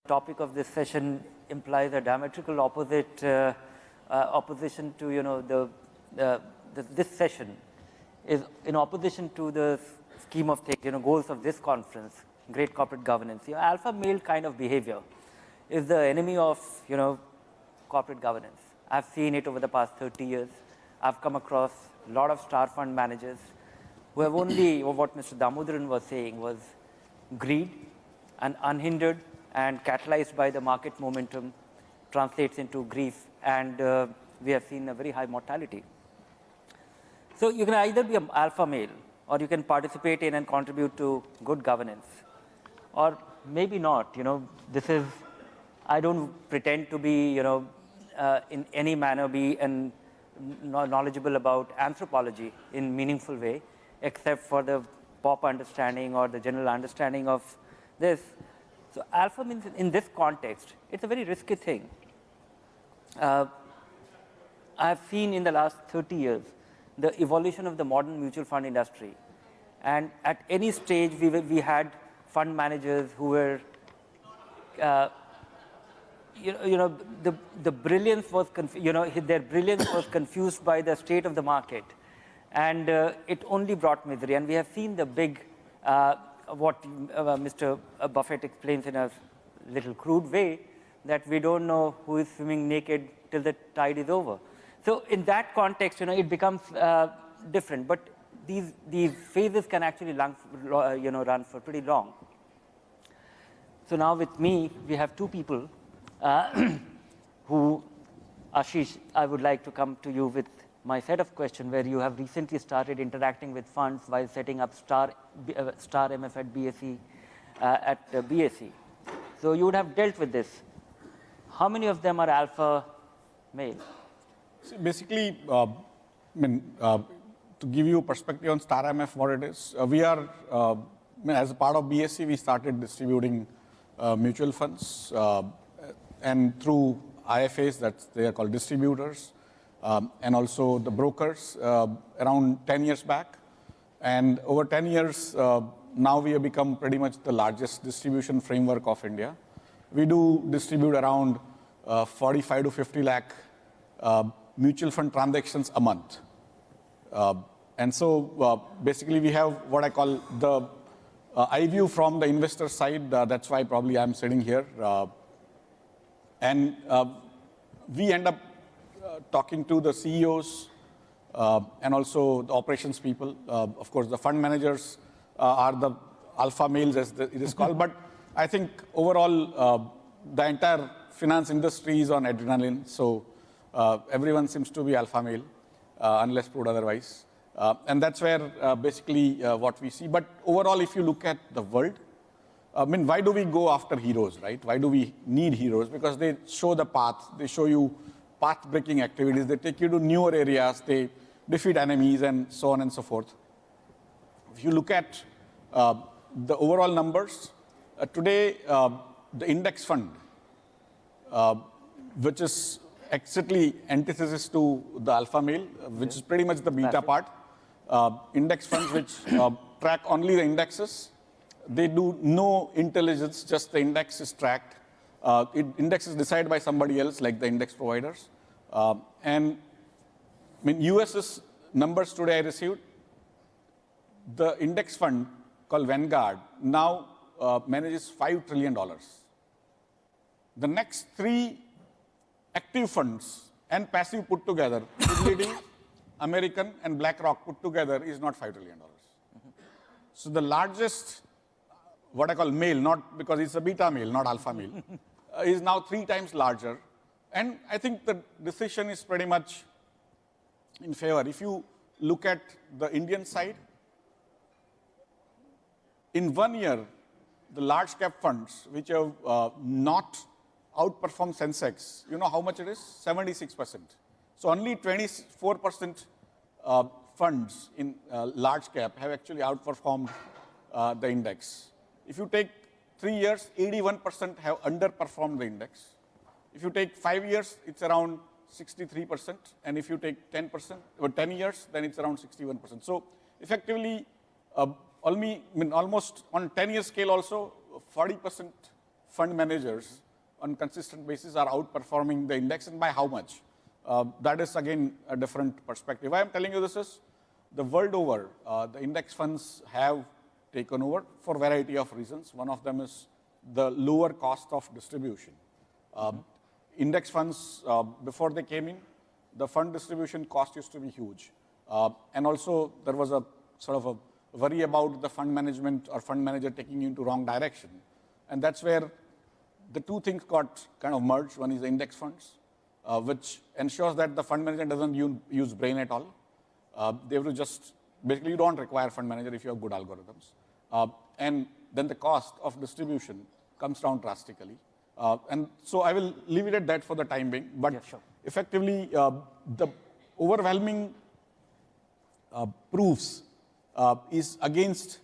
topic of this session implies a diametrical opposition to, this session is in opposition to the scheme of things, goals of this conference, great corporate governance. Alpha male kind of behavior is the enemy of, corporate governance. I've seen it over the past 30 years. I've come across a lot of star fund managers who have only, what Mr. Damodaran was saying was greed and unhindered and catalyzed by the market momentum translates into grief, and we have seen a very high mortality. So you can either be an alpha male, or you can participate in and contribute to good governance, or maybe not. This is, I don't pretend to be, in any manner be knowledgeable about anthropology in meaningful way, except for the pop understanding or the general understanding of this. So alpha means in this context, it's a very risky thing. I've seen in the last 30 years the evolution of the modern mutual fund industry. And at any stage, we had fund managers who were, the brilliance was, their brilliance was confused by the state of the market. And it only brought misery. And we have seen the big, what Mr. Buffett explains in a little crude way, that we don't know who is swimming naked till the tide is over. So in that context, it becomes different. But these phases can actually run for pretty long. So now with me, we have two people who, Ashish, I would like to come to you with my set of questions, where you have recently started interacting with funds while setting up Star MF at BSE, BSE. So you would have dealt with this. How many of them are alpha male? So basically, to give you perspective on Star MF, what it is, we are, as a part of BSE, we started distributing mutual funds, and through IFAs, they are called distributors, and also the brokers around 10 years back. And over 10 years, now we have become pretty much the largest distribution framework of India. We do distribute around 45 to 50 lakh mutual fund transactions a month. And so basically we have what I call the eye view from the investor side. That's why probably I'm sitting here. And we end up talking to the CEOs and also the operations people. Of course, the fund managers are the alpha males, as it is called. But I think overall, the entire finance industry is on adrenaline. So everyone seems to be alpha male, unless proved otherwise. And that's where basically what we see. But overall, if you look at the world, why do we go after heroes, right? Why do we need heroes? Because they show the path. They show you path-breaking activities. They take you to newer areas. They defeat enemies and so on and so forth. If you look at the overall numbers, today the index fund, which is exactly antithesis to the alpha male, which is pretty much the beta part. Index funds which track only the indexes. They do no intelligence, just the index is tracked. Index is decided by somebody else, like the index providers. And US's numbers today I received, the index fund called Vanguard now manages $5 trillion. The next three active funds and passive put together, Fidelity, American, and BlackRock put together is not $5 trillion. So the largest, what I call male, not because it's a beta male, not alpha male, is now 3 times larger. And I think the decision is pretty much in favor. If you look at the Indian side, in 1 year, the large cap funds, which have not outperformed Sensex, you know how much it is? 76%. So only 24% funds in large cap have actually outperformed the index. If you take 3 years, 81% have underperformed the index. If you take 5 years, it's around 63%. And if you take 10%, or 10 years, then it's around 61%. So effectively, almost on 10-year scale also, 40% fund managers on consistent basis are outperforming the index and by how much. That is again a different perspective. Why I'm telling you this is the world over, the index funds have taken over for a variety of reasons. One of them is the lower cost of distribution. Index funds, before they came in, the fund distribution cost used to be huge. And also there was a sort of a worry about the fund management or fund manager taking you into wrong direction. And that's where the two things got kind of merged. One is the index funds, which ensures that the fund manager doesn't use brain at all. They will just, basically you don't require fund manager if you have good algorithms. And then the cost of distribution comes down drastically. And so I will leave it at that for the time being. But yeah, sure. Effectively, the overwhelming proofs is against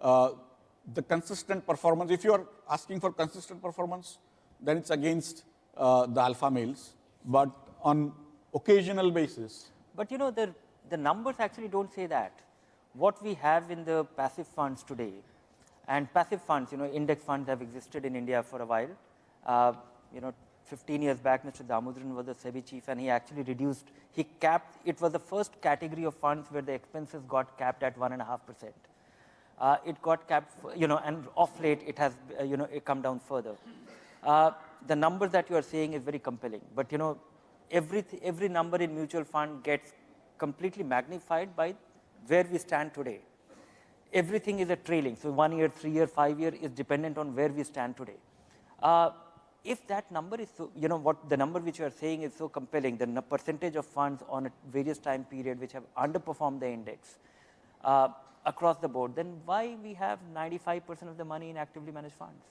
the consistent performance. If you are asking for consistent performance, then it's against the alpha males. But on occasional basis. But you know, the numbers actually don't say that. What we have in the passive funds today, and passive funds, you know, index funds have existed in India for a while. You know, 15 years back, Mr. Damodharan was the SEBI chief, and he actually reduced, he capped, it was the first category of funds where the expenses got capped at 1.5%. It got capped, you know, and off late it has, you know, it come down further. The numbers that you are saying is very compelling, but you know, every number in mutual fund gets completely magnified by where we stand today. Everything is a trailing, so 1 year, 3 year, 5 year is dependent on where we stand today. If that number is so, you know, what the number which you are saying is so compelling, the percentage of funds on a various time period which have underperformed the index across the board, then why we have 95% of the money in actively managed funds?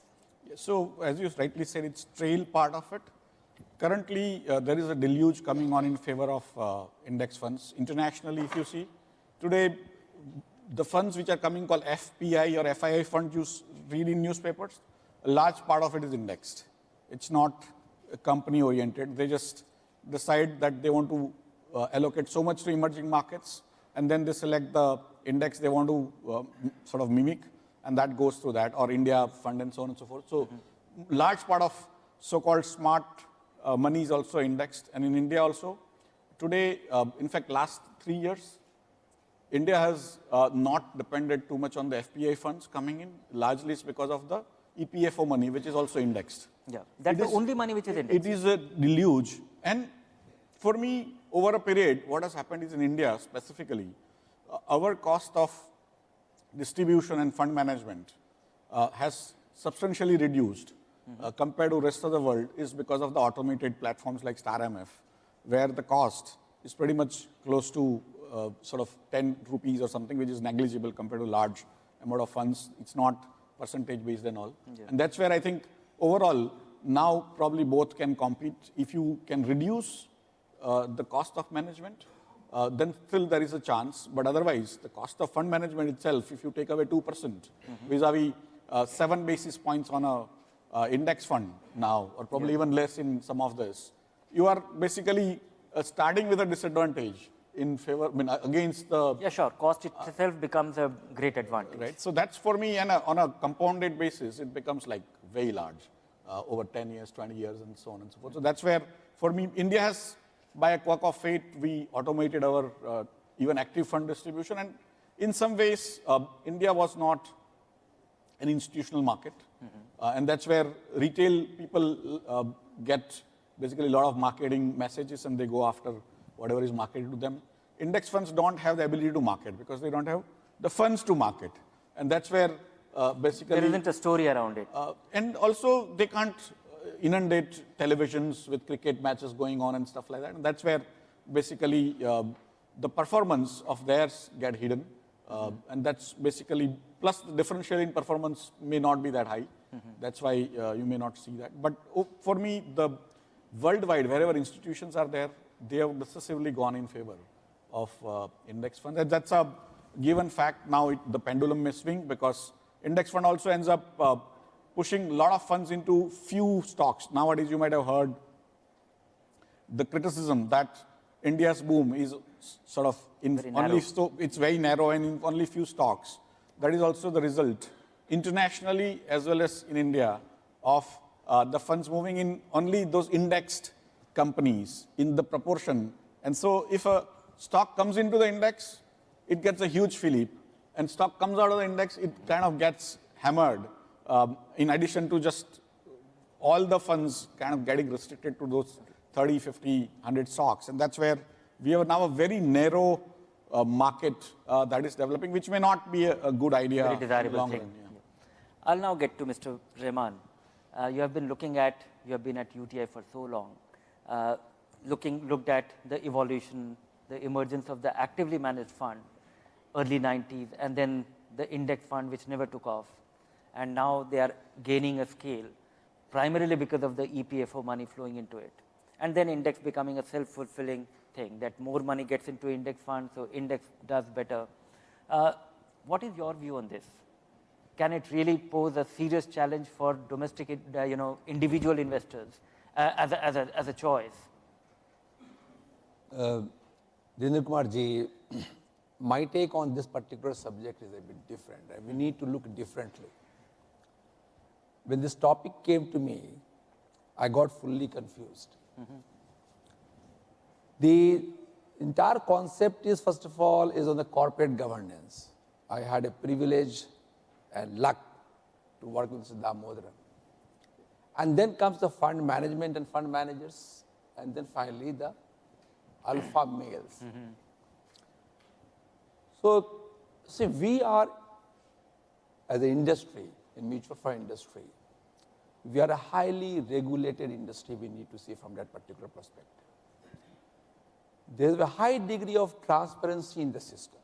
Yeah, so as you rightly said, it's trail part of it. Currently, there is a deluge coming on in favor of index funds. Internationally, if you see, today, the funds which are coming called FPI or FII funds you read in newspapers, a large part of it is indexed. It's not company oriented. They just decide that they want to allocate so much to emerging markets, and then they select the index they want to sort of mimic, and that goes through that, or India fund and so on and so forth. So large part of so-called smart money is also indexed, and in India also. Today, in fact, last 3 years, India has not depended too much on the FPI funds coming in. Largely it's because of the EPFO money, which is also indexed. Yeah, that's the only money which is indexed. It is a deluge. And for me, over a period, what has happened is in India specifically, our cost of distribution and fund management has substantially reduced compared to rest of the world, is because of the automated platforms like StarMF, where the cost is pretty much close to sort of 10 rupees or something, which is negligible compared to large amount of funds. It's not percentage based and all. Yeah. And that's where I think overall, now probably both can compete. If you can reduce the cost of management, then still there is a chance. But otherwise, the cost of fund management itself, if you take away 2%, vis-a-vis 7 basis points on a index fund now, or probably even less in some of this, you are basically starting with a disadvantage in favor, I mean, against the... Yeah, sure. Cost itself becomes a great advantage. Right. So that's for me, and on a compounded basis, it becomes like very large over 10 years, 20 years, and so on and so forth. So that's where, for me, India has, by a quirk of fate, we automated our even active fund distribution. And in some ways, India was not an institutional market. And that's where retail people get basically a lot of marketing messages, and they go after whatever is marketed to them. Index funds don't have the ability to market because they don't have the funds to market. And that's where basically... There isn't a story around it. And also they can't inundate televisions with cricket matches going on and stuff like that. And that's where basically the performance of theirs get hidden. And that's basically, plus the differential in performance may not be that high. That's why you may not see that. But for me, the worldwide, wherever institutions are there, they have decisively gone in favor of index funds. And that's a given fact. Now the pendulum may swing because index fund also ends up pushing a lot of funds into few stocks. Nowadays, you might have heard the criticism that India's boom is sort of in only, it's very narrow and in only few stocks. That is also the result internationally as well as in India of the funds moving in only those indexed companies in the proportion. And so if a stock comes into the index, it gets a huge fillip. And stock comes out of the index, it kind of gets hammered. In addition to just all the funds kind of getting restricted to those 30, 50, 100 stocks. And that's where we have now a very narrow market that is developing, which may not be a good idea. Very desirable thing. Run, yeah. I'll now get to Mr. Rahman. You have been at UTI for so long, looked at the evolution, the emergence of the actively managed fund, early 90s, and then the index fund, which never took off. And now they are gaining a scale, primarily because of the EPFO money flowing into it. And then index becoming a self-fulfilling thing, that more money gets into index funds, so index does better. What is your view on this? Can it really pose a serious challenge for domestic, individual investors as a choice? Dhirendra Kumar ji, my take on this particular subject is a bit different. We need to look differently. When this topic came to me, I got fully confused. The entire concept is, first of all, is on the corporate governance. I had a privilege and luck to work with Mr. Damodaran. And then comes the fund management and fund managers, and then finally the alpha males. So, see, we are, as an industry, in mutual fund industry, we are a highly regulated industry. We need to see from that particular perspective. There is a high degree of transparency in the system.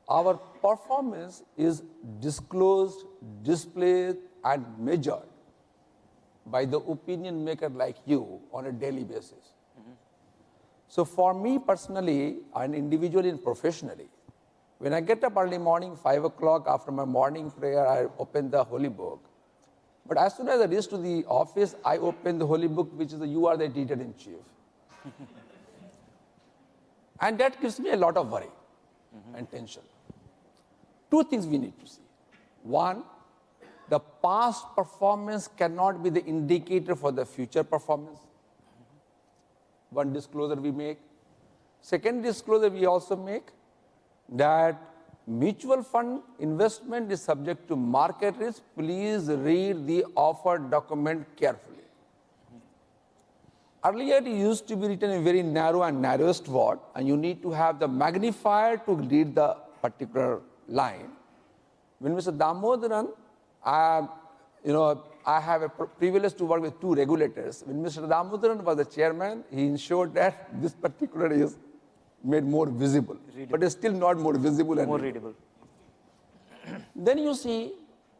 Our performance is disclosed, displayed, and measured by the opinion maker like you on a daily basis. So for me personally, and individually and professionally, when I get up early morning, 5 o'clock, after my morning prayer, I open the holy book. But as soon as I reach to the office, I open the holy book, which is you are the editor-in-chief. And that gives me a lot of worry and tension. Two things we need to see. One, the past performance cannot be the indicator for the future performance. One disclosure we make. Second disclosure we also make, that mutual fund investment is subject to market risk. Please read the offer document carefully. Earlier it used to be written in very narrow and narrowest word, and you need to have the magnifier to read the particular line. When Mr. Damodaran, I have a privilege to work with two regulators. When Mr. Damodaran was the chairman, he ensured that this particular is made more visible, but it's still not more visible. And more readable. Then you see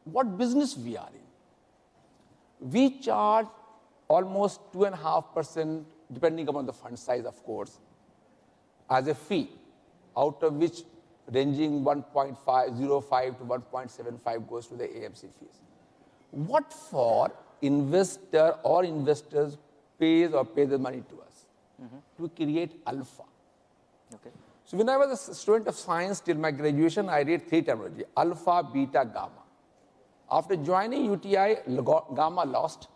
what business we are in. We charge almost 2.5%, depending upon the fund size, of course, as a fee, out of which ranging 1.505 to 1.75 goes to the AMC fees. What for investor or investors pay the money to us? To create alpha. Okay. So when I was a student of science till my graduation, I read three terminology: alpha, beta, gamma. After joining UTI, gamma lost,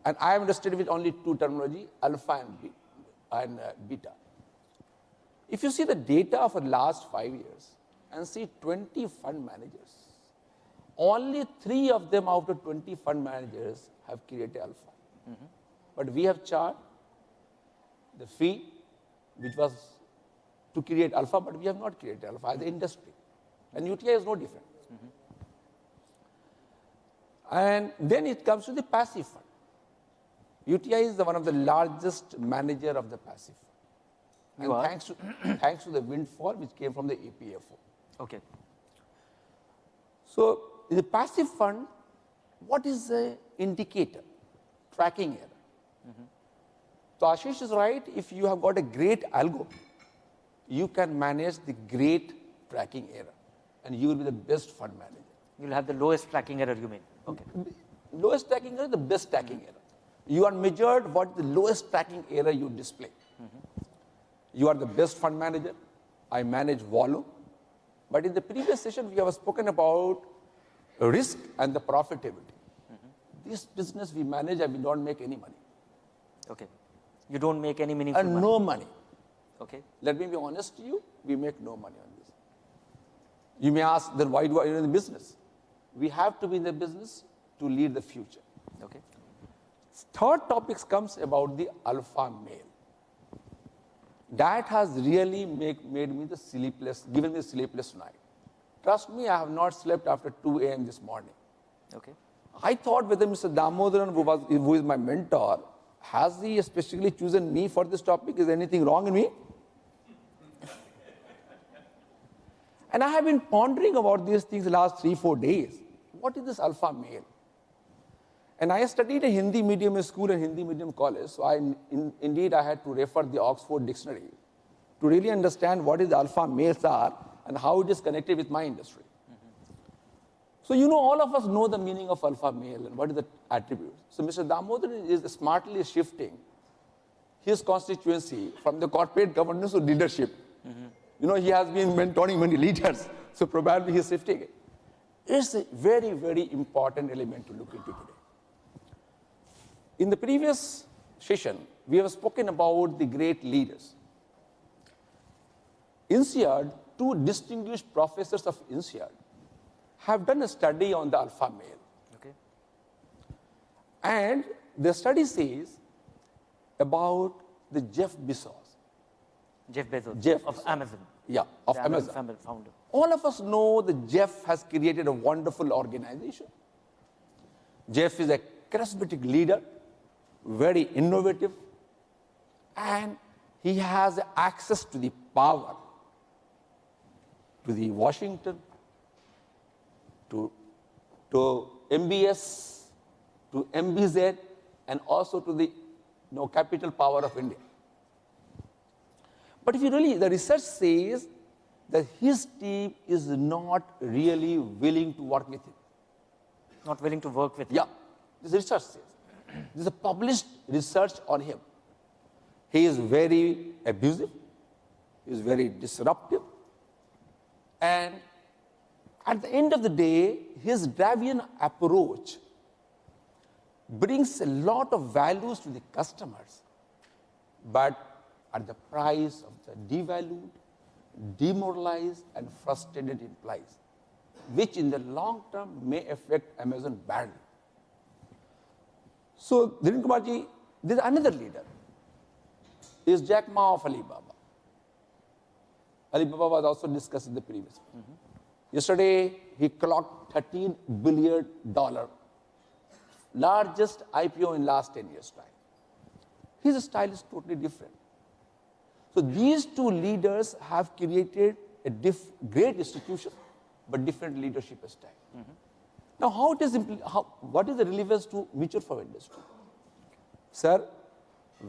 and I am interested with only two terminology: alpha and beta. If you see the data for the last 5 years and see 20 fund managers, only 3 of them out of 20 fund managers have created alpha. But we have charged the fee, which was to create alpha, but we have not created alpha as an industry. And UTI is no different. And then it comes to the passive fund. UTI is one of the largest manager of the passive fund. And thanks to the windfall which came from the EPFO. Okay. So in the passive fund, what is the indicator? Tracking error. So Ashish is right. If you have got a great algo, you can manage the great tracking error, and you will be the best fund manager. You will have the lowest tracking error, you mean? Okay. Lowest tracking error, the best tracking error. You are measured what the lowest tracking error you display. You are the best fund manager. I manage volume. But in the previous session, we have spoken about risk and the profitability. this business we manage and we don't make any money. Okay. You don't make any meaningful And money. no money. Okay. Let me be honest to you, we make no money on this. You may ask, then why do I in the business? We have to be in the business to lead the future. Okay. Third topic comes about the alpha male. That has really made me the sleepless, given me sleepless night. Trust me, I have not slept after 2 a.m. this morning. Okay. I thought whether Mr. Damodaran, who is my mentor, has he specifically chosen me for this topic? Is there anything wrong in me? And I have been pondering about these things the last 3-4 days. What is this alpha male? And I studied a Hindi medium school and Hindi medium college, so indeed I had to refer the Oxford Dictionary to really understand what is the alpha males are and how it is connected with my industry. So all of us know the meaning of alpha male and what is the attributes. So Mr. Damodaran is smartly shifting his constituency from the corporate governance to leadership. He has been mentoring many leaders, so probably he's shifting it. It's a very, very important element to look into today. In the previous session, we have spoken about the great leaders. INSEAD, 2 distinguished professors of INSEAD, have done a study on the alpha male. Okay. And the study says about the Jeff Bezos. Jeff Bezos. Jeff of Bezos. Amazon. Yeah, of The Amazon. family founder. All of us know that Jeff has created a wonderful organization. Jeff is a charismatic leader, very innovative, and he has access to the power, to the Washington, to MBS, to MBZ, and also to the capital power of India. But if you really, the research says that his team is not really willing to work with him. Not willing to work with him. Yeah, this research says. This is a published research on him. He is very abusive, he is very disruptive, and at the end of the day, his Dravidian approach brings a lot of values to the customers, but at the price of the devalued, demoralized, and frustrated employees, which in the long term may affect Amazon badly. So, Dhirendra ji, there is another leader, is Jack Ma of Alibaba. Alibaba was also discussed in the previous one. Yesterday, he clocked $13 billion, largest IPO in last 10 years' time. His style is totally different. So these 2 leaders have created a great institution, but different leadership style. Now, what is the relevance to mutual fund industry? Sir,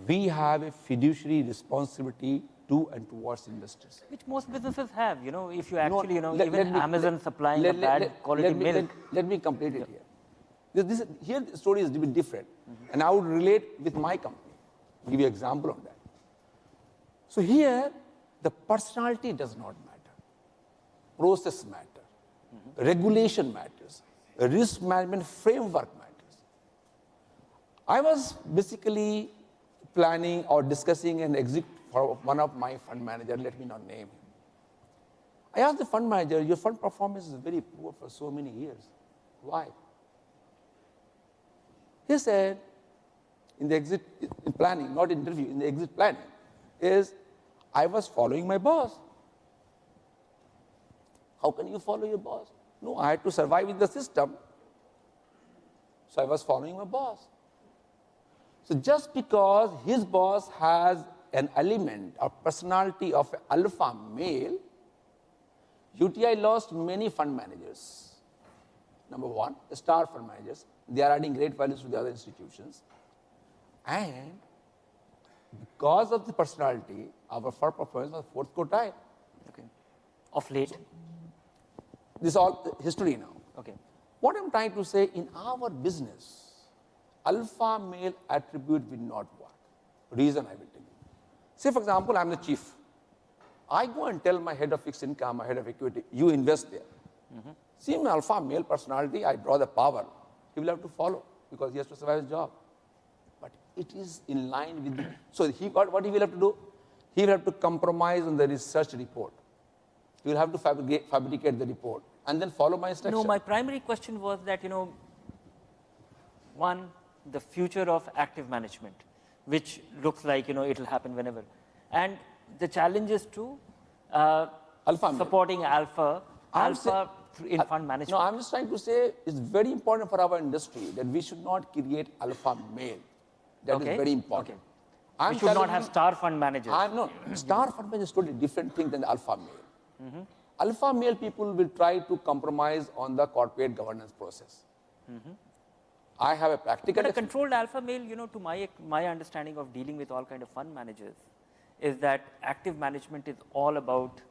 we have a fiduciary responsibility to and towards investors. Which most businesses have, if you actually, let even me- Amazon supplying a bad quality milk. Let me complete it here. Here the story is a bit different, and I would relate with my company, give you an example on that. So here, the personality does not matter. Process matter. Regulation matters. Risk management framework matters. I was basically planning or discussing an exit for one of my fund managers, let me not name him. I asked the fund manager, your fund performance is very poor for so many years. Why? He said, in the exit in planning, not interview, in the exit planning, is I was following my boss. How can you follow your boss? No, I had to survive in the system. So I was following my boss. So just because his boss has an element or personality of an alpha male, UTI lost many fund managers. Number 1, the star fund managers. They are adding great values to the other institutions. And because of the personality, our fund performance was 4th quartile. Okay. Of late. This is all history now. Okay. What I'm trying to say, in our business, alpha male attribute will not work. Reason I will tell you. Say, for example, I'm the chief. I go and tell my head of fixed income, my head of equity, you invest there. See my alpha male personality, I draw the power. He will have to follow. because he has to survive his job. But it is in line with the, so what he will have to do? He will have to compromise on the research report. He will have to fabricate the report and then follow my instruction. No, my primary question was that, one, the future of active management, which looks like, it'll happen whenever. And the challenges to supporting alpha in fund management. No, I'm just trying to say it's very important for our industry that we should not create alpha male. That is very important. Okay. We should not have star fund managers. Star fund manager is totally different thing than the alpha male. Alpha male people will try to compromise on the corporate governance process. I have a practical. But a controlled alpha male, to my understanding of dealing with all kind of fund managers, is that active management is all about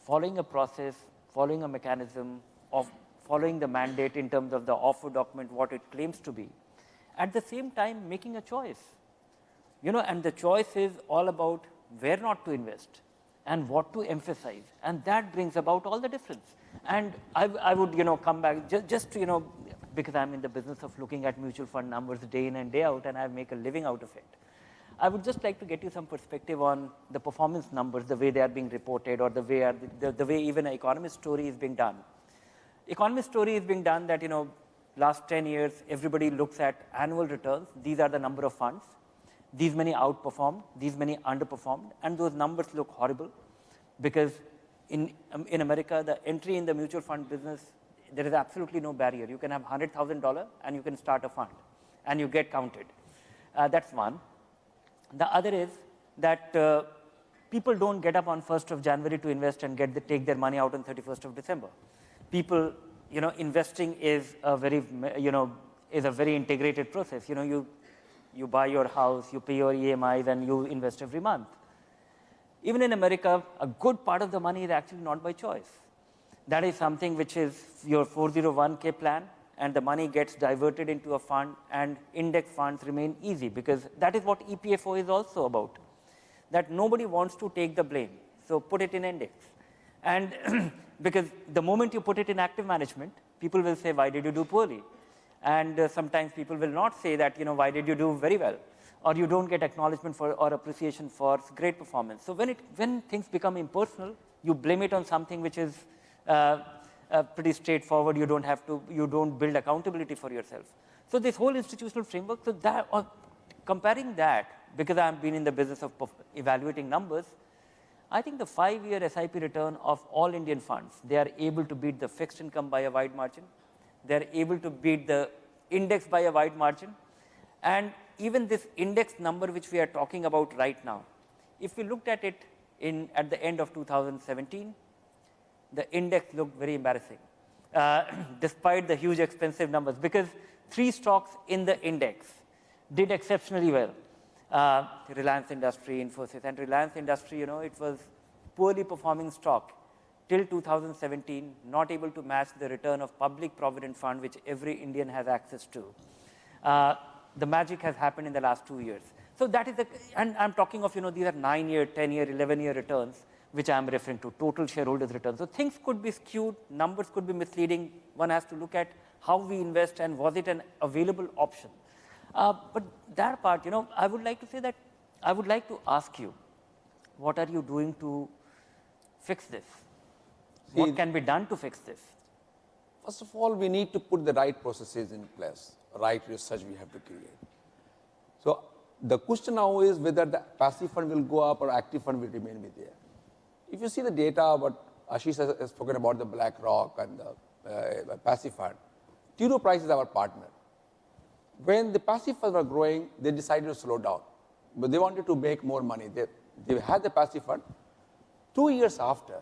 following a process, following a mechanism, of following the mandate in terms of the offer document, what it claims to be. At the same time, making a choice. And the choice is all about where not to invest and what to emphasize. And that brings about all the difference. And I would, come back just to, because I'm in the business of looking at mutual fund numbers day in and day out, and I make a living out of it. I would just like to get you some perspective on the performance numbers, the way they are being reported, or the way even an economist story is being done. Economist story is being done that, last 10 years, everybody looks at annual returns. These are the number of funds. These many outperformed, these many underperformed, and those numbers look horrible because in America, the entry in the mutual fund business, there is absolutely no barrier. You can have $100,000 and you can start a fund and you get counted. That's one. The other is that people don't get up on 1st of January to invest and take their money out on 31st of December. People, investing is a very, is a very integrated process. You buy your house, you pay your EMIs, and you invest every month. Even in America, a good part of the money is actually not by choice. That is something which is your 401k plan, and the money gets diverted into a fund, and index funds remain easy, because that is what EPFO is also about, that nobody wants to take the blame. So put it in index. And because the moment you put it in active management, people will say, why did you do poorly? And sometimes people will not say that, why did you do very well? Or you don't get acknowledgement for or appreciation for great performance. So when things become impersonal, you blame it on something which is pretty straightforward. You don't build accountability for yourself. So this whole institutional framework, so that, comparing that, because I've been in the business of evaluating numbers, I think the 5-year SIP return of all Indian funds, they are able to beat the fixed income by a wide margin. They're able to beat the index by a wide margin. And even this index number which we are talking about right now, if we looked at it at the end of 2017, the index looked very embarrassing, despite the huge expensive numbers, because 3 stocks in the index did exceptionally well. Reliance Industry, Infosys, and Reliance Industry, it was poorly performing stock till 2017, not able to match the return of public provident fund, which every Indian has access to. The magic has happened in the last 2 years. So that is and I'm talking of, these are 9-year, 10-year, 11-year returns, which I'm referring to, total shareholders returns. So things could be skewed, numbers could be misleading. One has to look at how we invest and was it an available option. But that part, I would like to say that, I would like to ask you, what are you doing to fix this? What can be done to fix this? First of all, we need to put the right processes in place, right research we have to create. So the question now is whether the passive fund will go up or active fund will remain with there. If you see the data, what Ashish has spoken about the BlackRock and the passive fund, T. Rowe Price is our partner. When the passive funds were growing, they decided to slow down, but they wanted to make more money. They had the passive fund. 2 years after,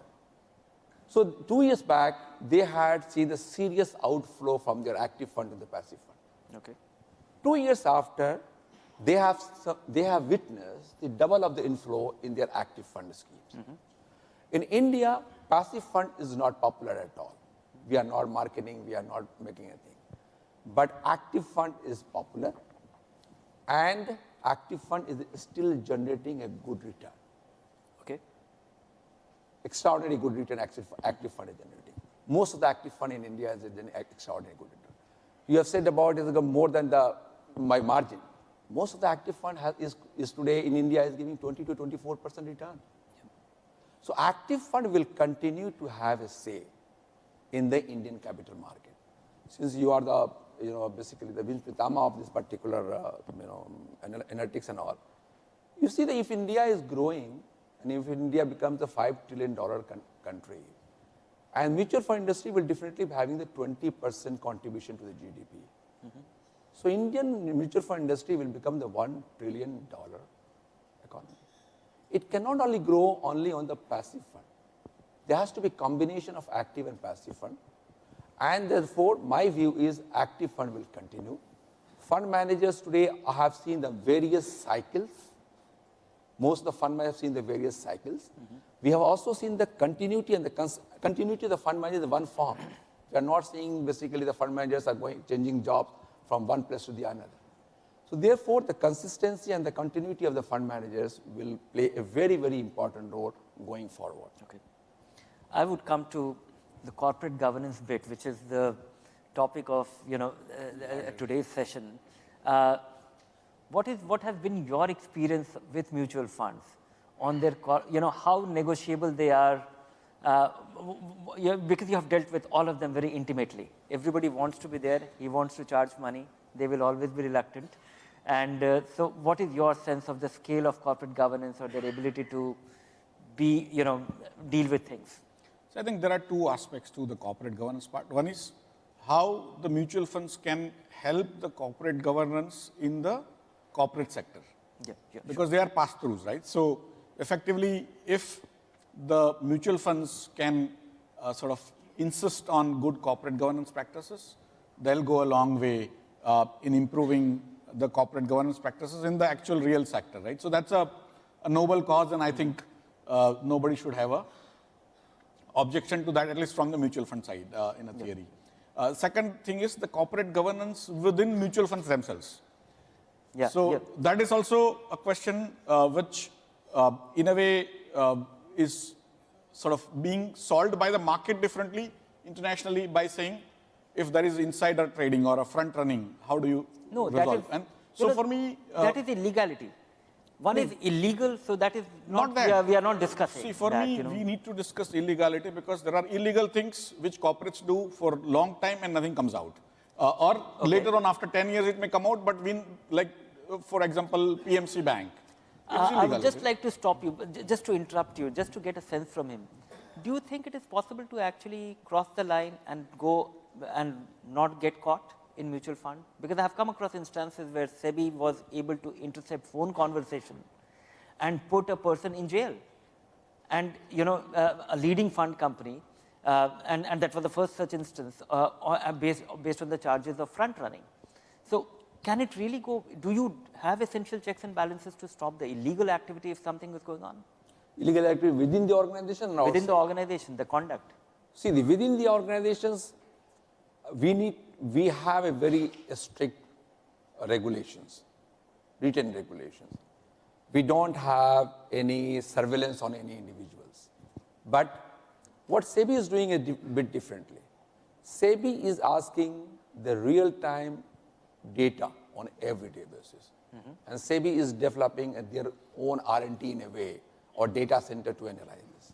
so 2 years back, they had seen the serious outflow from their active fund to the passive fund. Okay. 2 years after, they have witnessed the double of the inflow in their active fund schemes. In India, passive fund is not popular at all. We are not marketing, we are not making anything. But active fund is popular, and active fund is still generating a good return. Okay. Extraordinary good return active fund is generating. Most of the active fund in India is an extraordinary good return. You have said about it more than my margin. Most of the active fund is today in India is giving 20 to 24% return. So active fund will continue to have a say in the Indian capital market. Since you are the, basically the Pitama of this particular, analytics and all. You see that if India is growing and if India becomes a $5 trillion country, and mutual fund industry will definitely be having the 20% contribution to the GDP. So Indian mutual fund industry will become the $1 trillion economy. It cannot only grow only on the passive fund. There has to be a combination of active and passive fund. And therefore, my view is active fund will continue. Fund managers today have seen the various cycles. Most of the fund managers have seen the various cycles. We have also seen the continuity and the continuity of the fund manager in one form. We are not seeing basically the fund managers are changing jobs from one place to the another. So therefore, the consistency and the continuity of the fund managers will play a very, very important role going forward. Okay. I would come to the corporate governance bit, which is the topic of today's session. What has been your experience with mutual funds on their, how negotiable they are? Because you have dealt with all of them very intimately. Everybody wants to be there. He wants to charge money. They will always be reluctant. And so what is your sense of the scale of corporate governance or their ability to be, deal with things? So I think there are two aspects to the corporate governance part. One is how the mutual funds can help the corporate governance in the corporate sector. Yeah, because they are pass-throughs, right? So effectively, if the mutual funds can sort of insist on good corporate governance practices, they'll go a long way in improving the corporate governance practices in the actual real sector, right? So that's a noble cause, and I think nobody should have a objection to that, at least from the mutual fund side in a theory. Second thing is the corporate governance within mutual funds themselves. That is also a question which in a way is sort of being solved by the market differently internationally by saying if there is insider trading or a front running, how do you resolve? And so for me, that is illegality. One is illegal, so that is not that. We are not discussing. See, for me, we need to discuss illegality because there are illegal things which corporates do for a long time and nothing comes out. Later on, after 10 years, it may come out, but for example, PMC Bank. I would just like to stop you, just to interrupt you, just to get a sense from him. Do you think it is possible to actually cross the line and go and not get caught in mutual fund? Because I have come across instances where SEBI was able to intercept phone conversation and put a person in jail. And, a leading fund company, and that was the first such instance based on the charges of front running. So can it really go, do you have essential checks and balances to stop the illegal activity if something is going on? Illegal activity within the organization? Within the organization, the conduct. See, within the organizations, we have a very strict regulations, written regulations. We don't have any surveillance on any individuals. But what SEBI is doing a bit differently. SEBI is asking the real-time data on a everyday basis. And SEBI is developing their own R&D in a way, or data center to analyze this.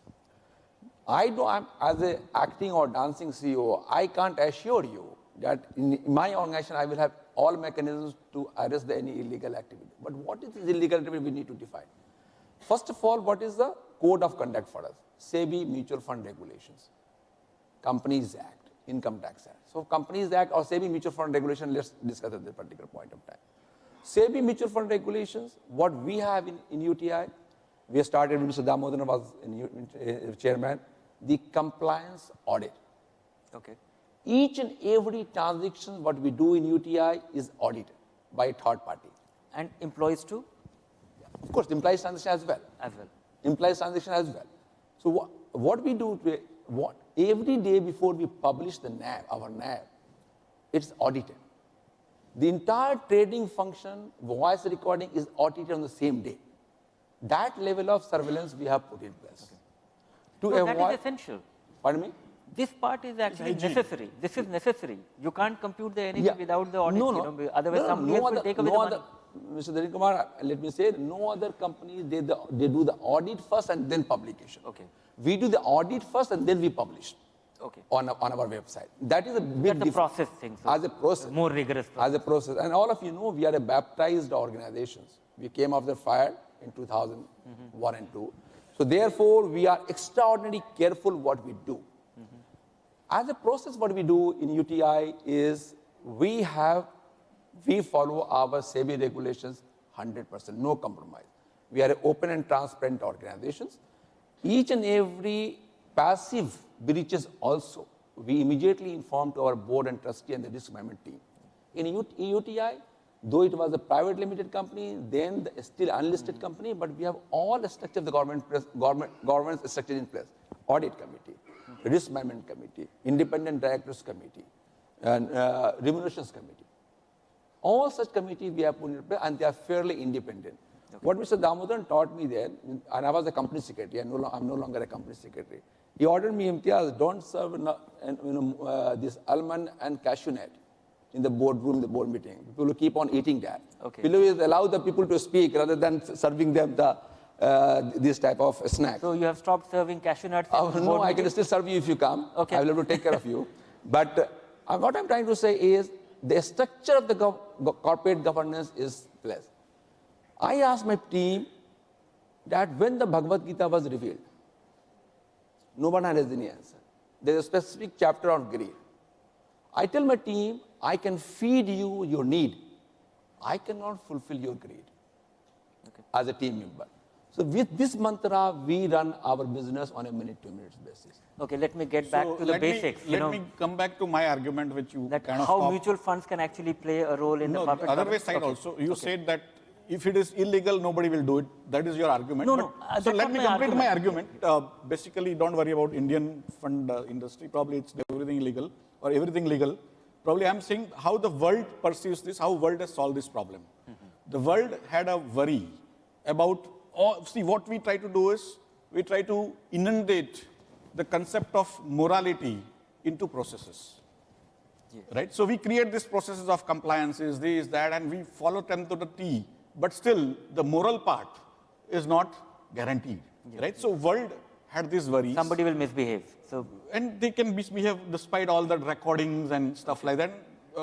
I'm as an acting or dancing CEO, I can't assure you that in my organization I will have all mechanisms to arrest any illegal activity. But what is this illegal activity we need to define? First of all, what is the code of conduct for us? SEBI Mutual Fund Regulations, Companies Act, Income Tax Act. So Companies Act or SEBI Mutual Fund Regulation, let's discuss at this particular point of time. SEBI Mutual Fund Regulations, what we have in UTI, we started when Mr. Damodaran was chairman, the compliance audit. Okay. Each and every transaction what we do in UTI is audited by a third party. And employees too? Of course, employees transaction as well. Employees transaction as well. So what we do, every day before we publish the NAV, our NAV, it's audited. The entire trading function, voice recording is audited on the same day. That level of surveillance we have put in place. Okay. That is essential. Pardon me? This part is actually hygiene. necessary. This is necessary. You can't compute the NAV without the audit. No, You know, otherwise somebody else will take away the money. Mr. Dhirendra, let me say, no other company, they do the audit first and then publication. Okay. We do the audit first and then we publish. Okay. On our website. That is a big That's a difference. process thing. So As a process. more rigorous process. As a process. And all of you know, we are a baptized organizations. We came after fire in 2001 and 2. So therefore, we are extraordinarily careful what we do. As a process, what we do in UTI is we follow our SEBI regulations 100%, no compromise. We are an open and transparent organizations. Each and every passive breaches also, we immediately inform to our board and trustee and the risk management team. In UTI, though it was a private limited company, then still unlisted company, but we have all the structure of the government structure in place. Audit committee, risk management committee, independent directors committee, and remunerations committee. All such committees we have put in place and they are fairly independent. Okay. What Mr. Damodaran taught me then, and I was a company secretary, I'm no longer a company secretary. He ordered me, Imtiaz, don't serve this almond and cashew nut in the boardroom, the board meeting. People will keep on eating that. Okay. Please allow the people to speak rather than serving them this type of snack. So you have stopped serving cashew nuts? No, I can still serve you if you come. Okay. I will have to take care of you. But what I'm trying to say is the structure of the corporate governance is place. I asked my team that when the Bhagavad Gita was revealed, no one has any answer. There is a specific chapter on greed. I tell my team, I can feed you your need. I cannot fulfill your greed as a team member. So with this mantra, we run our business on a minute-to-minute basis. Okay, let me get back to the basics. Let me come back to my argument, which you that kind of how stopped. mutual funds can actually play a role in the corporate other way governance. side also. You said that if it is illegal, nobody will do it. That is your argument. No, but, no. So That's let not me my complete my argument. Basically, don't worry about Indian fund industry. Probably it's everything illegal or everything legal. Probably I'm saying how the world perceives this, how world has solved this problem. The world had a worry about, see what we try to do is, we try to inundate the concept of morality into processes. Yes. Right? So we create these processes of compliances, this, that, and we follow them to the T. But still, the moral part is not guaranteed. Yes. Right? So world had these worries. Somebody will misbehave. So, and they can misbehave despite all the recordings and stuff like that,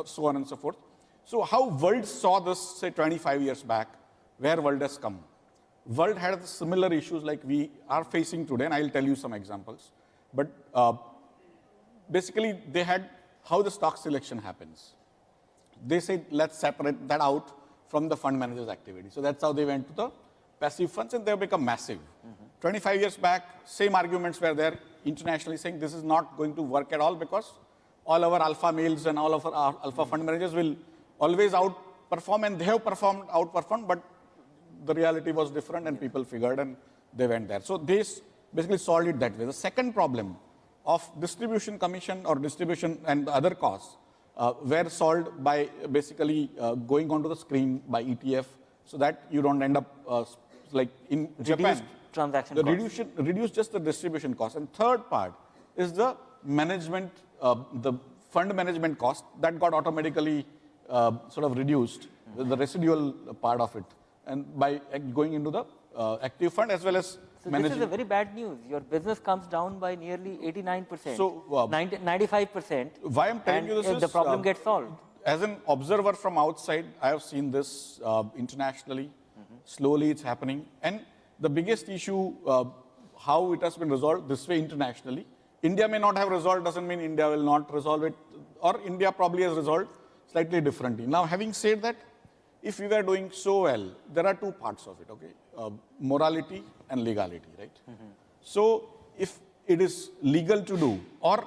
so on and so forth. So how world saw this, say 25 years back, where world has come. World had similar issues like we are facing today, and I'll tell you some examples. But basically, they had how the stock selection happens. They said, let's separate that out from the fund manager's activity. So that's how they went to the passive funds, and they've become massive. 25 years back, same arguments were there internationally saying this is not going to work at all because all our alpha males and all of our alpha fund managers will always outperform, and they have outperformed, but the reality was different and people figured and they went there. So this basically solved it that way. The second problem of distribution commission or distribution and other costs were solved by basically going onto the screen by ETF so that you don't end up like in Japan. Transaction reduce just the distribution cost. And third part is the management, the fund management cost that got automatically sort of reduced, the residual part of it, and by going into the active fund as well as managing. This is a very bad news. Your business comes down by nearly 89%, so, 95%. Why I'm telling you this is the problem gets solved. As an observer from outside, I have seen this internationally. Slowly it's happening. And the biggest issue, how it has been resolved this way internationally. India may not have resolved, doesn't mean India will not resolve it, or India probably has resolved slightly differently. Now, having said that, if we were doing so well, there are two parts of it, okay? Morality and legality, right? So, if it is legal to do, or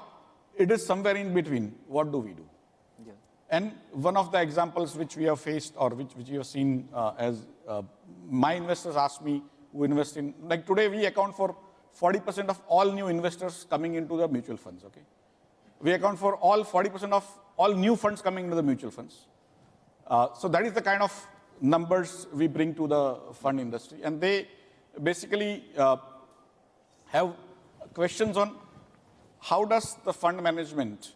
it is somewhere in between, what do we do? Yeah. And one of the examples which we have faced, or which we have seen as my investors ask me, who invest in, like today we account for 40% of all new investors coming into the mutual funds, okay? We account for all 40% of all new funds coming into the mutual funds. So that is the kind of numbers we bring to the fund industry. And they basically have questions on how does the fund management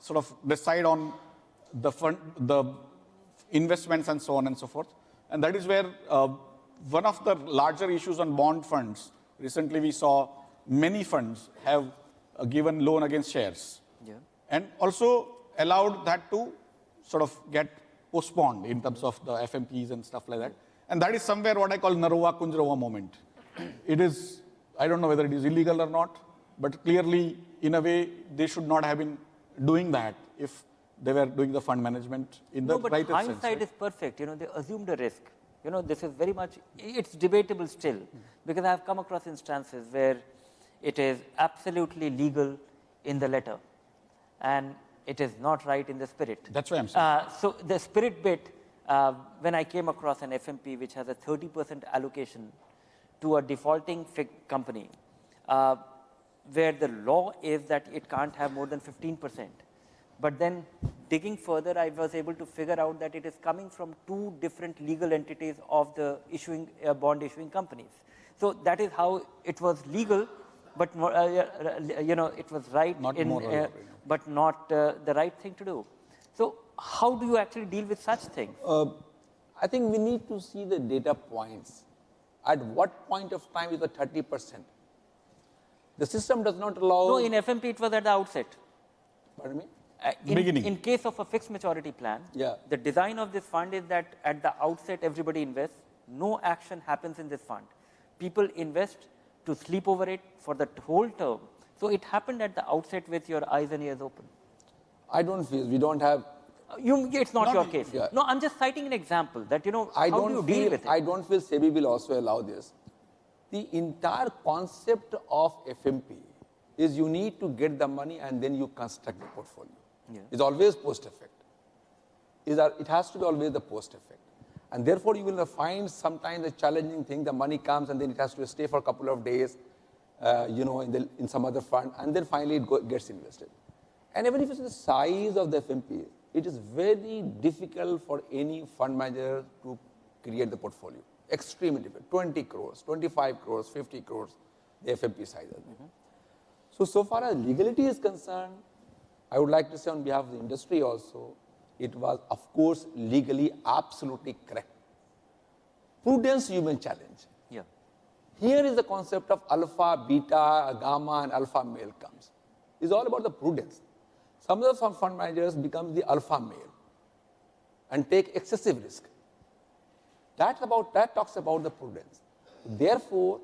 sort of decide on the investments and so on and so forth? And that is where one of the larger issues on bond funds, recently we saw many funds have given loan against shares. Yeah. And also allowed that to sort of get postponed in terms of the FMPs and stuff like that. And that is somewhere what I call Narova Kunjarova moment. It is, I don't know whether it is illegal or not, but clearly, in a way, they should not have been doing that if they were doing the fund management in the right sense. No, but hindsight is perfect. You know, they assumed a risk. You know, this is very much, it's debatable still, because I have come across instances where it is absolutely legal in the letter, and it is not right in the spirit. That's what I'm saying. So the spirit bit, when I came across an FMP which has a 30% allocation to a defaulting company, where the law is that it can't have more than 15%. But then digging further, I was able to figure out that it is coming from two different legal entities of the issuing bond issuing companies. So that is how it was legal, but you know, it was right, not but not the right thing to do. So how do you actually deal with such things? I think we need to see the data points. At what point of time is the 30%? The system does not allow. No, in FMP it was at the outset. Pardon me? In case of a fixed maturity plan, Yeah. the design of this fund is that at the outset everybody invests. No action happens in this fund. People invest to sleep over it for the whole term. So it happened at the outset with your eyes and ears open. I don't feel we don't have. It's not your case. Yeah. No, I'm just citing an example that, you know, I how don't do you feel. deal with it? I don't feel SEBI will also allow this. The entire concept of FMP is you need to get the money and then you construct the portfolio. Yeah. It's always post effect. It has to be always the post effect. And therefore, you will find sometimes a challenging thing. The money comes and then it has to stay for a couple of days, you know, in some other fund, and then finally it gets invested. And even if it's the size of the FMP, it is very difficult for any fund manager to create the portfolio. Extremely difficult. 20 crores, 25 crores, 50 crores, the FMP size. So far as legality is concerned, I would like to say on behalf of the industry also, it was, of course, legally absolutely correct. Prudence you may challenge. Yeah. Here is the concept of alpha, beta, gamma, and alpha male comes. It's all about the prudence. Some of the fund managers become the alpha male and take excessive risk. That talks about the prudence. Therefore,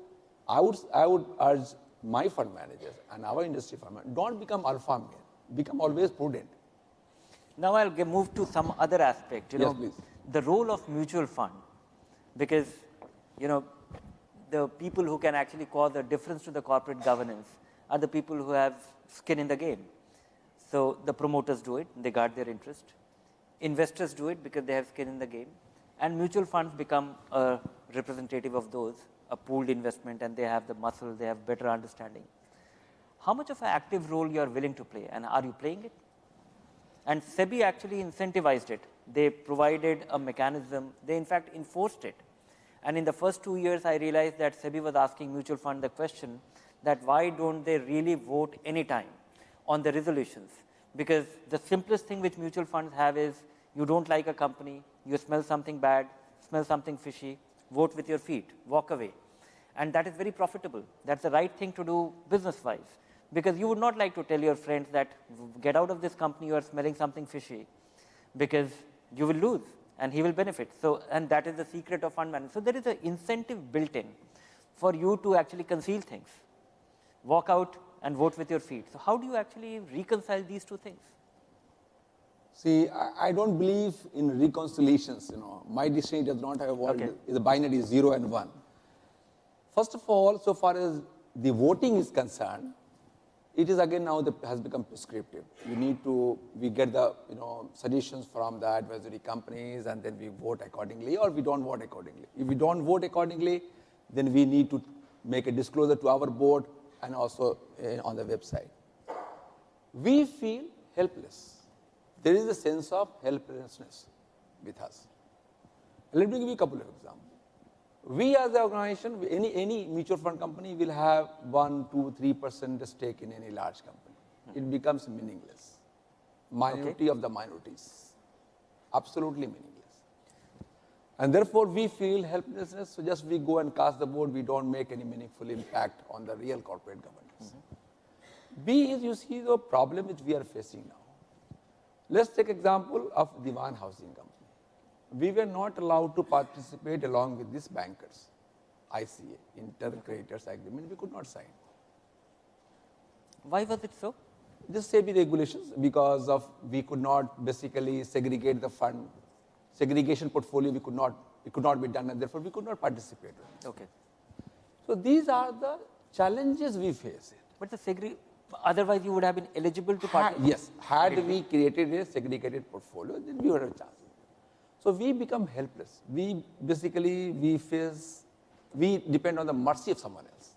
I would urge my fund managers and our industry fund managers, don't become alpha male. Become always prudent. Now I'll move to some other aspect. You know, please. The role of mutual fund, because, you know, the people who can actually cause a difference to the corporate governance are the people who have skin in the game. So the promoters do it, they guard their interest. Investors do it because they have skin in the game. And mutual funds become a representative of those, a pooled investment, and they have the muscle, they have better understanding. How much of an active role you are willing to play, and are you playing it? And SEBI actually incentivized it. They provided a mechanism, they in fact enforced it. And in the first 2 years, I realized that SEBI was asking mutual fund the question that why don't they really vote anytime on the resolutions? Because the simplest thing which mutual funds have is you don't like a company, you smell something bad, smell something fishy, vote with your feet, walk away. And that is very profitable. That's the right thing to do business-wise. Because you would not like to tell your friends that get out of this company, you are smelling something fishy, because you will lose and he will benefit. So, and that is the secret of fund management. So there is an incentive built in for you to actually conceal things, walk out and vote with your feet. So how do you actually reconcile these two things? See, I don't believe in reconciliations. You know, my dictionary does not have a word. Okay. It's a binary 0 and 1. First of all, so far as the voting is concerned, it is again now has become prescriptive. We get the suggestions from the advisory companies, and then we vote accordingly, or we don't vote accordingly. If we don't vote accordingly, then we need to make a disclosure to our board and also on the website. We feel helpless. There is a sense of helplessness with us. Let me give you a couple of examples. We as an organization, any mutual fund company will have 1, 2, 3% stake in any large company. It becomes meaningless. Minority of the minorities. Absolutely meaningless. And therefore, we feel helplessness, so just we go and cast the vote, we don't make any meaningful impact on the real corporate governance. B is, you see, the problem which we are facing now. Let's take example of Diwan Housing Company. We were not allowed to participate along with these bankers. ICA, Inter-Creditors Agreement, we could not sign. Why was it so? Just SEBI regulations, because of we could not basically segregate the fund, segregation portfolio, it could not be done, and therefore we could not participate. Okay. So these are the challenges we face. But otherwise you would have been eligible to participate? Yes, had we created a segregated portfolio, then we would have a chance. So we become helpless. We depend on the mercy of someone else.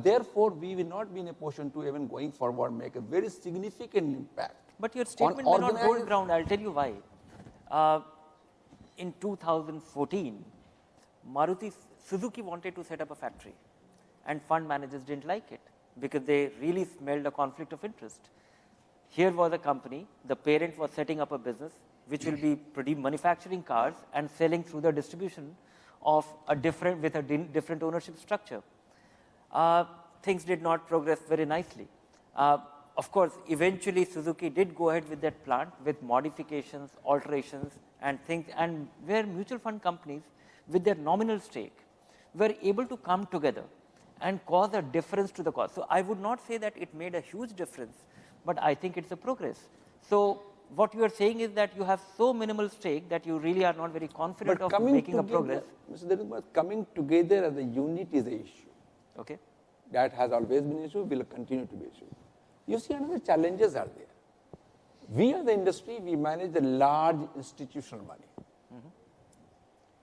Therefore, we will not be in a position to even going forward make a very significant impact. But your statement may not hold ground. I'll tell you why. In 2014, Suzuki wanted to set up a factory, and fund managers didn't like it because they really smelled a conflict of interest. Here was a company, the parent was setting up a business which will be manufacturing cars and selling through the distribution of with a different ownership structure. Things did not progress very nicely. Of course, eventually Suzuki did go ahead with that plant with modifications, alterations, and things, and where mutual fund companies with their nominal stake were able to come together and cause a difference to the cost. So I would not say that it made a huge difference, but I think it's a progress. So what you are saying is that you have so minimal stake that you really are not very confident of making a progress. Mr. Dhirendra, coming together as a unit is the issue. Okay. That has always been an issue, will continue to be an issue. You see, another challenges are there. We as the industry, we manage the large institutional money.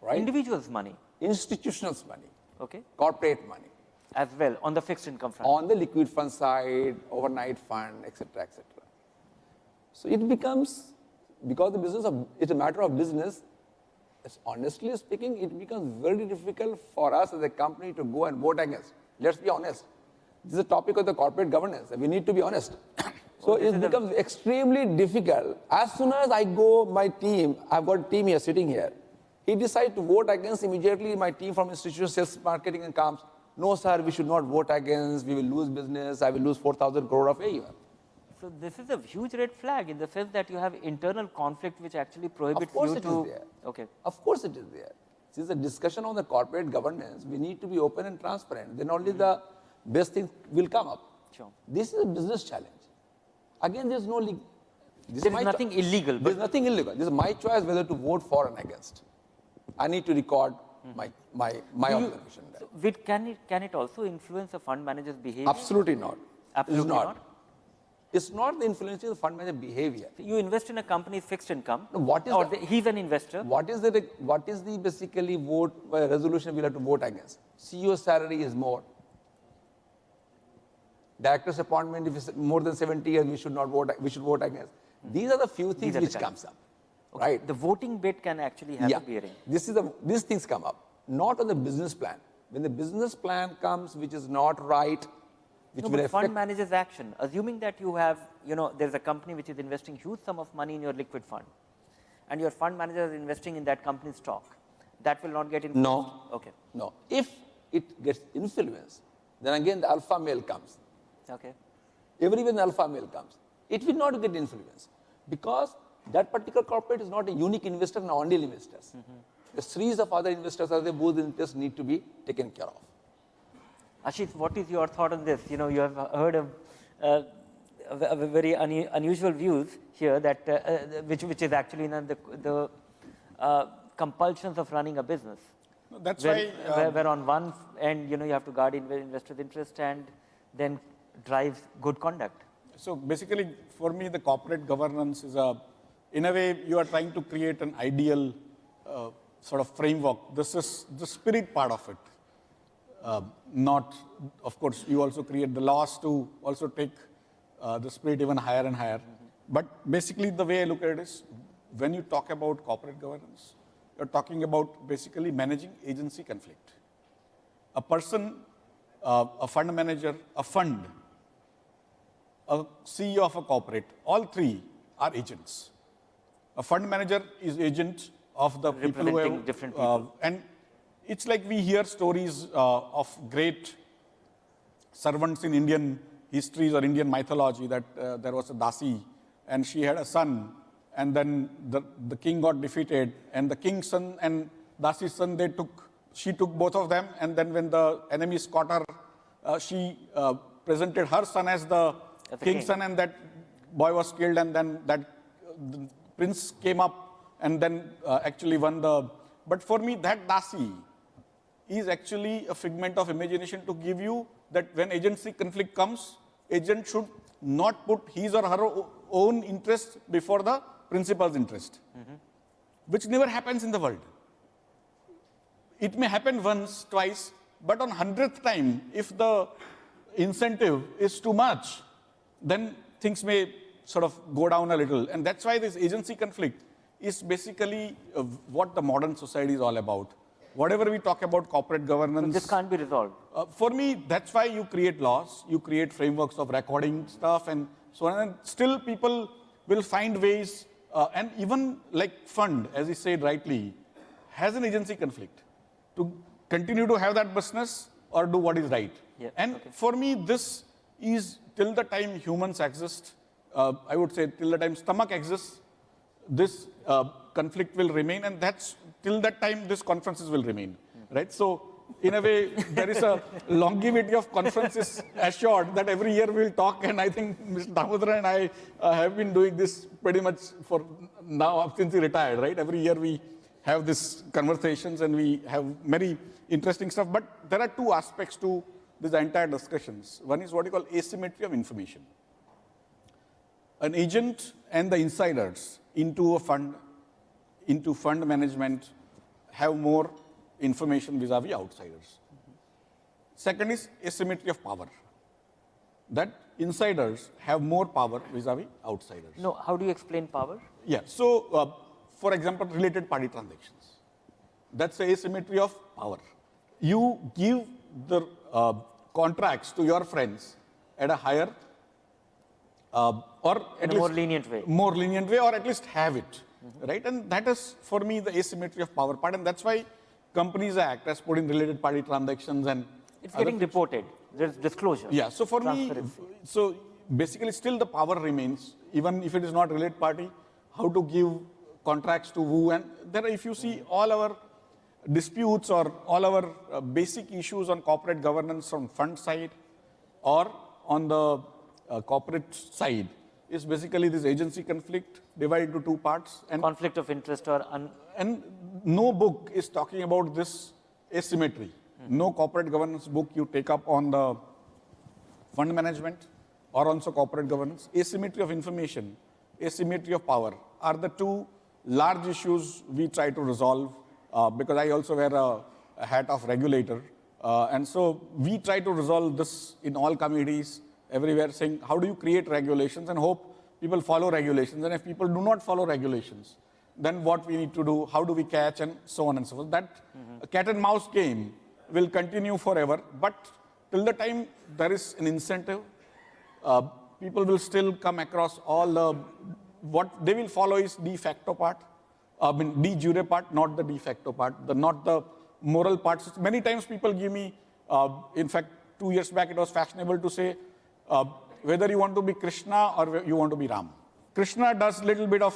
Right? Individuals' money. Institutionals' money. Okay. Corporate money. As well, on the fixed income front. On the liquid fund side, overnight fund, etc., etc. So it becomes, because the business it's a matter of business, honestly speaking, it becomes very difficult for us as a company to go and vote against. Let's be honest. This is a topic of the corporate governance, and we need to be honest. So it becomes extremely difficult. As soon as I go, my team, I've got a team here, sitting here, he decides to vote against, immediately my team from institutional sales marketing and comes, no sir, we should not vote against, we will lose business, I will lose 4,000 crore of AUM. So this is a huge red flag in the sense that you have internal conflict which actually prohibits you to... Of course it is there. Okay. Of course it is there. This is a discussion on the corporate governance. We need to be open and transparent. Then only the best things will come up. Sure. This is a business challenge. Again, there's no... There is nothing illegal. There's nothing illegal. This is my choice whether to vote for and against. I need to record my observation there. So can it also influence a fund manager's behavior? Absolutely not. Absolutely not. It's not the influencing the fund manager behavior. So you invest in a company's fixed income. No, what is he's an investor. What is the basically vote resolution we'll have to vote against? CEO salary is more. Director's appointment, if it's more than 70 years, we should vote against. These are the few things which comes up. Okay. Right? The voting bit can actually have a bearing. These things come up, not on the business plan. When the business plan comes, which is not right, which will affect... fund manager's action, assuming that you have, there's a company which is investing huge sum of money in your liquid fund, and your fund manager is investing in that company's stock, that will not get influenced? No. Okay. No. If it gets influenced, then again the alpha male comes. Okay. Everywhere the alpha male comes, it will not get influenced because that particular corporate is not a unique investor, not only investors. A series of other investors are there whose interests need to be taken care of. Ashish, what is your thought on this? You have heard of very unusual views here that which is actually the compulsions of running a business. No, that's where on one end, you have to guard investors' interest and then drive good conduct. So basically, for me, the corporate governance is in a way, you are trying to create an ideal sort of framework. This is the spirit part of it. Not, of course, you also create the laws to also take the spirit even higher and higher. But basically, the way I look at it is, when you talk about corporate governance, you're talking about basically managing agency conflict. A person, a fund manager, a fund, a CEO of a corporate, all three are agents. A fund manager is agent of the people who have, different people. and it's like we hear stories of great servants in Indian histories or Indian mythology that there was a Dasi and she had a son, and then the king got defeated, and the king's son and Dasi's son, she took both of them, and then when the enemies caught her, she presented her son as the king's son, and that boy was killed, and then the prince came up and then actually won the. But for me, that Dasi is actually a figment of imagination to give you that when agency conflict comes, agent should not put his or her own interest before the principal's interest, which never happens in the world. It may happen once, twice, but on 100th time, if the incentive is too much, then things may sort of go down a little. And that's why this agency conflict is basically what the modern society is all about. Whatever we talk about corporate governance. So this can't be resolved. For me, that's why you create laws, you create frameworks of recording stuff and so on. And still people will find ways, and even like fund, as he said rightly, has an agency conflict to continue to have that business or do what is right. Yeah, and for me, this is till the time humans exist, I would say till the time stomach exists, this conflict will remain, and that's till that time this conferences will remain, right? So in a way, there is a longevity of conferences assured that every year we'll talk, and I think Mr. Damodar and I have been doing this pretty much for now since he retired, right? Every year we have these conversations and we have very interesting stuff, but there are two aspects to these entire discussions. One is what you call asymmetry of information. An agent and the insiders into a fund, into fund management, have more information vis-a-vis outsiders. Second is asymmetry of power. That insiders have more power vis-a-vis outsiders. No, how do you explain power? Yeah, so for example, related party transactions. That's the asymmetry of power. You give the contracts to your friends at a higher or at least more lenient way. More lenient way, or at least have it, right? And that is, for me, the asymmetry of power part, and that's why Companies Act has put in related party transactions and it's getting reported. There's disclosure. Yeah, so for me, so basically still the power remains, even if it is not related party, how to give contracts to who, and there, if you see all our disputes or all our basic issues on corporate governance on fund side or on the corporate side is basically this agency conflict divided into two parts. And conflict of interest or and no book is talking about this asymmetry. No corporate governance book you take up on the fund management or also corporate governance. Asymmetry of information, asymmetry of power are the two large issues we try to resolve, because I also wear a hat of regulator. And so we try to resolve this in all committees, everywhere, saying how do you create regulations and hope people follow regulations. And if people do not follow regulations, then what we need to do, how do we catch, and so on and so forth. That cat and mouse game will continue forever, but till the time there is an incentive, people will still come across all the, what they will follow is de facto part, I mean de jure part, not the de facto part, not the moral parts. Many times people give me, in fact, 2 years back it was fashionable to say, whether you want to be Krishna or you want to be Ram. Krishna does little bit of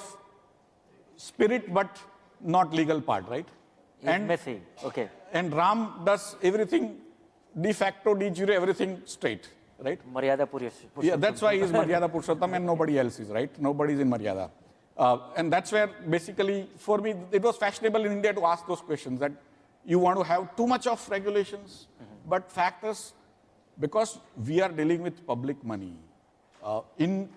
spirit, but not legal part, right? and messy. Okay. And Ram does everything de facto, de jure, everything straight, right? Maryada Purushottam. Yeah, that's why he's Maryada Purushottam and nobody else is, right? Nobody's in Maryada. And that's where basically, for me, it was fashionable in India to ask those questions, that you want to have too much of regulations, but fact is, because we are dealing with public money, in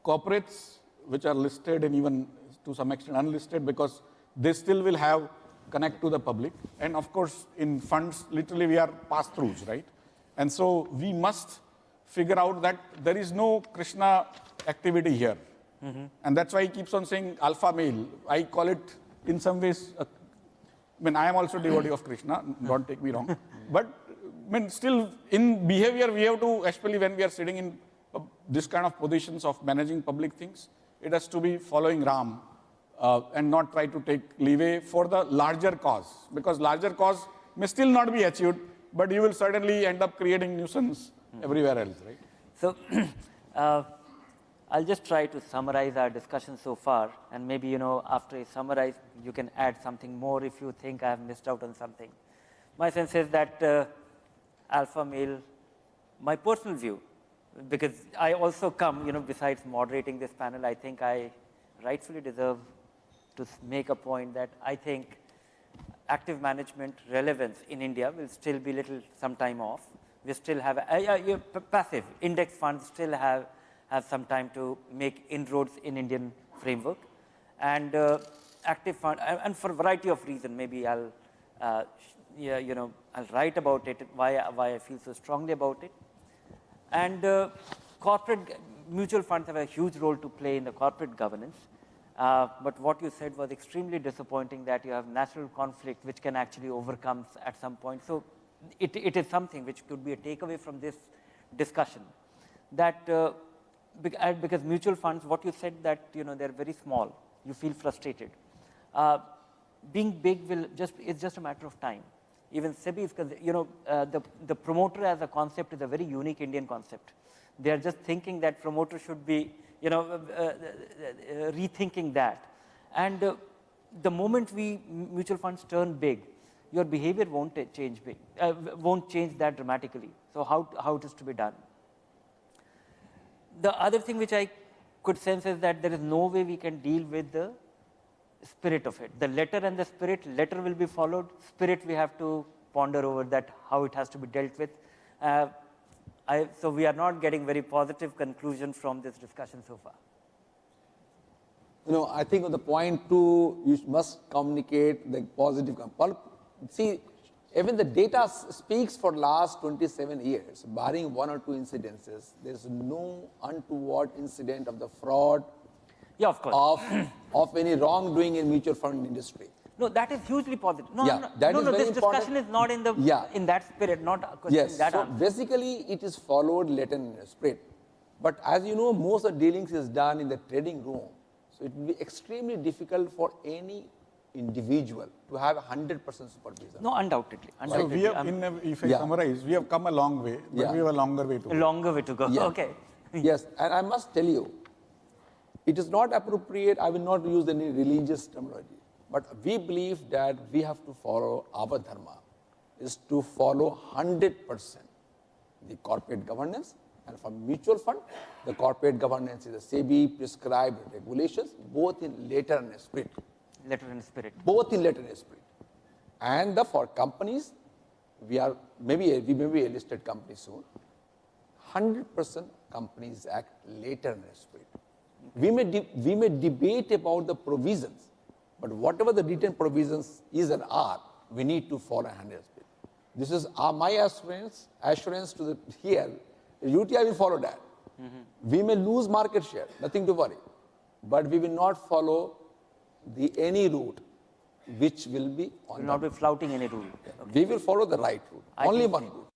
corporates which are listed and even to some extent unlisted, because they still will have connect to the public. And of course, in funds, literally we are pass-throughs, right? And so we must figure out that there is no Krishna activity here. And that's why he keeps on saying alpha male. I call it in some ways I mean, I am also devotee of Krishna, don't take me wrong. But I mean, still in behavior, we have to, especially when we are sitting in this kind of positions of managing public things, it has to be following Ram and not try to take leeway for the larger cause. Because larger cause may still not be achieved, but you will certainly end up creating nuisance everywhere else, right? So I'll just try to summarize our discussion so far, and maybe, after I summarize, you can add something more if you think I have missed out on something. My sense is that alpha male, my personal view, because I also come, besides moderating this panel, I think I rightfully deserve to make a point that I think active management relevance in India will still be little some time off. We still have passive index funds still have some time to make inroads in Indian framework, and active fund, and for a variety of reasons, maybe I'll I'll write about it, why I feel so strongly about it. And corporate mutual funds have a huge role to play in the corporate governance. But what you said was extremely disappointing, that you have natural conflict which can actually overcome at some point. So it is something which could be a takeaway from this discussion, that because mutual funds, what you said, that they're very small, you feel frustrated. Being big it's just a matter of time. Even SEBI is, the promoter as a concept is a very unique Indian concept. They are just thinking that promoter should be, rethinking that. And the moment mutual funds turn big, your behavior won't change won't change that dramatically. So how it is to be done? The other thing which I could sense is that there is no way we can deal with the spirit of it. The letter and the spirit, letter will be followed. Spirit, we have to ponder over that, how it has to be dealt with. So we are not getting very positive conclusion from this discussion so far. I think on the point 2, you must communicate the positive. See, even the data speaks for last 27 years, barring 1 or 2 incidences. There's no untoward incident of the fraud, yeah, of course, of any wrongdoing in mutual fund industry. No, that is hugely positive. No, Yeah, this discussion is not in in that spirit, not yes. that So answer. basically, it is followed letter and spirit. But as you know, most of the dealings is done in the trading room. So it will be extremely difficult for any individual to have 100% supervision. No, undoubtedly. So we have, if I summarize, we have come a long way, but we have a longer way to go. A longer way to go. Yeah. Okay. Yes, and I must tell you, it is not appropriate, I will not use any religious terminology, but we believe that we have to follow our dharma, is to follow 100% the corporate governance, and for mutual fund, the corporate governance is the SEBI prescribed regulations, both in letter and spirit. Letter and spirit. Both in letter and spirit. And for companies, we may be a listed company soon. 100% companies act letter and spirit. We may debate about the provisions, but whatever the written provisions is and are, we need to follow 100% spirit. This is my assurance to the here. UTI will follow that. We may lose market share, nothing to worry, but we will not follow any route which will be on. Will not be flouting any rule. We will follow the right route. Only one route.